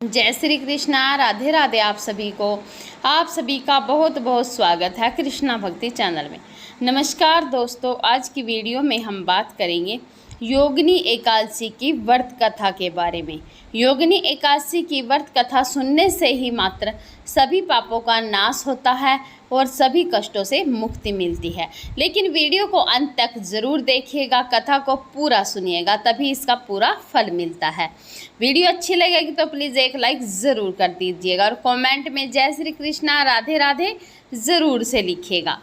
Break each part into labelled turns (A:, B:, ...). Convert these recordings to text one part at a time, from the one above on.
A: जय श्री कृष्णा। राधे राधे। आप सभी का बहुत बहुत स्वागत है कृष्णा भक्ति चैनल में। नमस्कार दोस्तों, आज की वीडियो में हम बात करेंगे योगिनी एकादशी की व्रत कथा के बारे में। योगिनी एकादशी की व्रत कथा सुनने से ही मात्र सभी पापों का नाश होता है और सभी कष्टों से मुक्ति मिलती है। लेकिन वीडियो को अंत तक ज़रूर देखिएगा, कथा को पूरा सुनिएगा, तभी इसका पूरा फल मिलता है। वीडियो अच्छी लगेगी तो प्लीज़ एक लाइक ज़रूर कर दीजिएगा और कमेंट में जय श्री कृष्णा राधे राधे ज़रूर से लिखिएगा।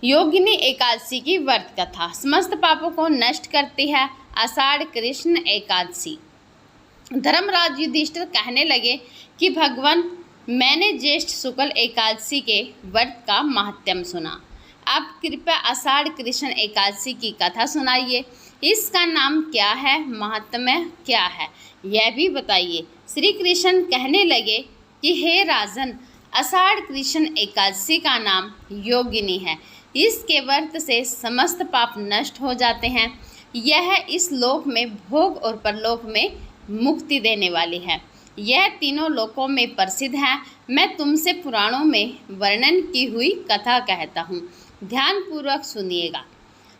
A: योगिनी एकादशी की व्रत कथा समस्त पापों को नष्ट करती है। आषाढ़ कृष्ण एकादशी। धर्मराज युधिष्ठिर कहने लगे कि भगवान, मैंने ज्येष्ठ शुक्ल एकादशी के व्रत का महात्म्य सुना। अब कृपया आषाढ़ कृष्ण एकादशी की कथा सुनाइए। इसका नाम क्या है, महात्म्य क्या है, यह भी बताइए। श्री कृष्ण कहने लगे कि हे राजन, आषाढ़ कृष्ण एकादशी का नाम योगिनी है। इसके व्रत से समस्त पाप नष्ट हो जाते हैं। यह इस लोक में भोग और परलोक में मुक्ति देने वाली है। यह तीनों लोकों में प्रसिद्ध है। मैं तुमसे पुराणों में वर्णन की हुई कथा कहता हूँ, ध्यानपूर्वक सुनिएगा।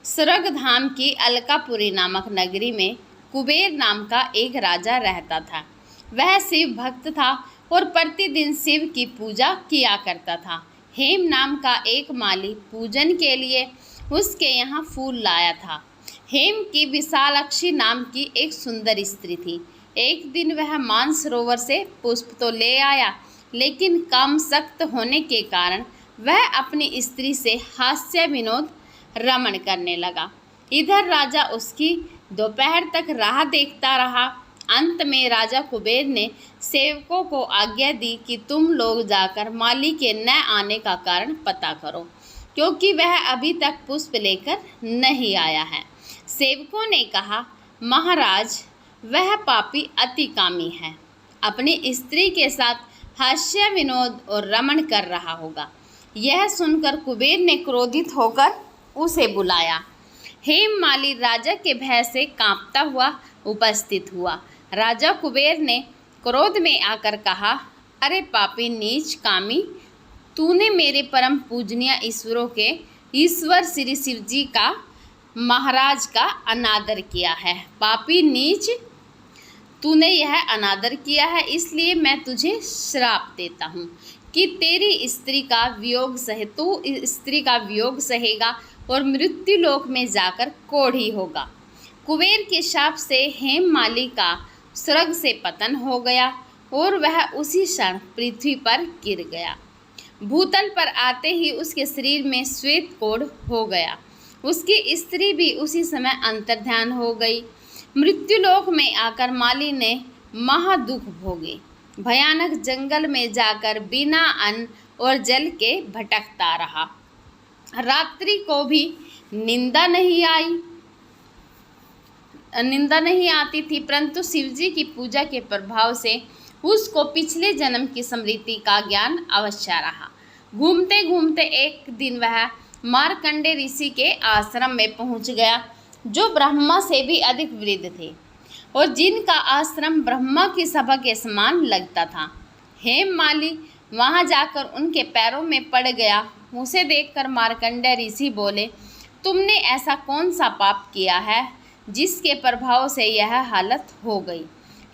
A: स्वर्गधाम की अलकापुरी नामक नगरी में कुबेर नाम का एक राजा रहता था। वह शिव भक्त था और प्रतिदिन शिव की पूजा किया करता था। हेम नाम का एक माली पूजन के लिए उसके यहाँ फूल लाया था। हेम की विशालाक्षी नाम की एक सुंदर स्त्री थी। एक दिन वह मानसरोवर से पुष्प तो ले आया, लेकिन काम सख्त होने के कारण वह अपनी स्त्री से हास्य विनोद रमण करने लगा। इधर राजा उसकी दोपहर तक राह देखता रहा। अंत में राजा कुबेर ने सेवकों को आज्ञा दी कि तुम लोग जाकर माली के न आने का कारण पता करो, क्योंकि वह अभी तक पुष्प लेकर नहीं आया है। सेवकों ने कहा, महाराज, वह पापी अति कामी है, अपनी स्त्री के साथ हास्य विनोद और रमण कर रहा होगा। यह सुनकर कुबेर ने क्रोधित होकर उसे बुलाया। हेममाली राजा के भय से कांपता हुआ उपस्थित हुआ। राजा कुबेर ने क्रोध में आकर कहा, अरे पापी नीच कामी, तूने मेरे परम पूजनीय ईश्वरों के ईश्वर श्री शिव जी का महाराज का अनादर किया है। पापी नीच, तूने यह अनादर किया है, इसलिए मैं तुझे श्राप देता हूँ कि तेरी स्त्री का वियोग सहे, तू स्त्री का वियोग सहेगा और मृत्यु लोक में जाकर कोढ़ी होगा। कुबेर के शाप से हेममाली का स्वर्ग से पतन हो गया और वह उसी क्षण पृथ्वी पर गिर गया। भूतल पर आते ही उसके शरीर में श्वेत कोढ़ हो गया। उसकी स्त्री भी उसी समय अंतर्ध्यान हो गई। मृत्युलोक में आकर माली ने महादुख भोगे। भयानक जंगल में जाकर बिना अन्न और जल के भटकता रहा। रात्रि को भी निंदा नहीं आती थी, परंतु शिवजी की पूजा के प्रभाव से उसको पिछले जन्म की स्मृति का ज्ञान अवश्य रहा। घूमते घूमते एक दिन वह मार्कंडे ऋषि के आश्रम में पहुंच गया, जो ब्रह्मा से भी अधिक वृद्ध थे और जिनका आश्रम ब्रह्मा की सभा के समान लगता था। हेममाली वहां जाकर उनके पैरों में पड़ गया। उसे देखकर मार्कंडेय ऋषि बोले, तुमने ऐसा कौन सा पाप किया है जिसके प्रभाव से यह हालत हो गई।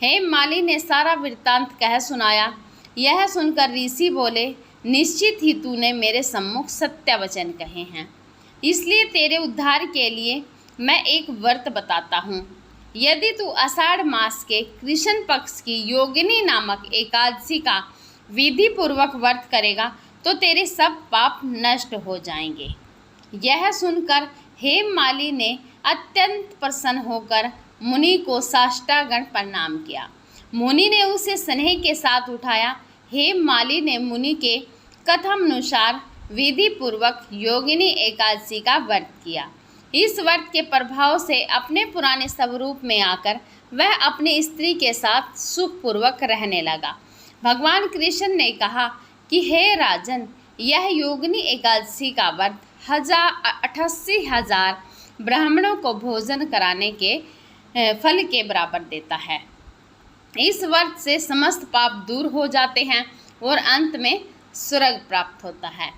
A: हेममाली ने सारा वृत्तांत कह सुनाया। यह सुनकर ऋषि बोले, निश्चित ही तूने मेरे सम्मुख सत्य वचन कहे हैं, इसलिए तेरे उद्धार के लिए मैं एक व्रत बताता हूँ। यदि तू आषाढ़ मास के कृष्ण पक्ष की योगिनी नामक एकादशी का विधि पूर्वक व्रत करेगा तो तेरे सब पाप नष्ट हो जाएंगे। यह सुनकर हेममाली ने अत्यंत प्रसन्न होकर मुनि को साष्टांग प्रणाम किया। मुनि ने उसे स्नेह के साथ उठाया। हेममाली ने मुनि के कथनानुसार विधि पूर्वक योगिनी एकादशी का व्रत किया। इस व्रत के प्रभाव से अपने पुराने स्वरूप में आकर वह अपनी स्त्री के साथ सुखपूर्वक रहने लगा। भगवान कृष्ण ने कहा कि हे राजन, यह योगिनी एकादशी का व्रत 88,000 ब्राह्मणों को भोजन कराने के फल के बराबर देता है। इस व्रत से समस्त पाप दूर हो जाते हैं और अंत में स्वर्ग प्राप्त होता है।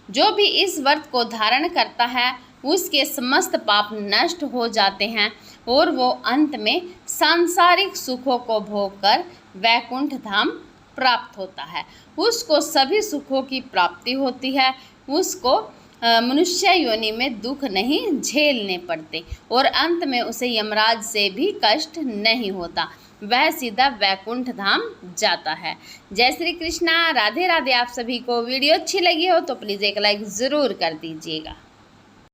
A: जो भी इस व्रत को धारण करता है उसके समस्त पाप नष्ट हो जाते हैं और वो अंत में सांसारिक सुखों को भोगकर वैकुंठ धाम प्राप्त होता है। उसको सभी सुखों की प्राप्ति होती है, उसको मनुष्य योनि में दुख नहीं झेलने पड़ते और अंत में उसे यमराज से भी कष्ट नहीं होता, वह सीधा वैकुंठ धाम जाता है। जय श्री कृष्णा, राधे राधे। आप सभी को वीडियो अच्छी लगी हो तो प्लीज़ एक लाइक ज़रूर कर दीजिएगा।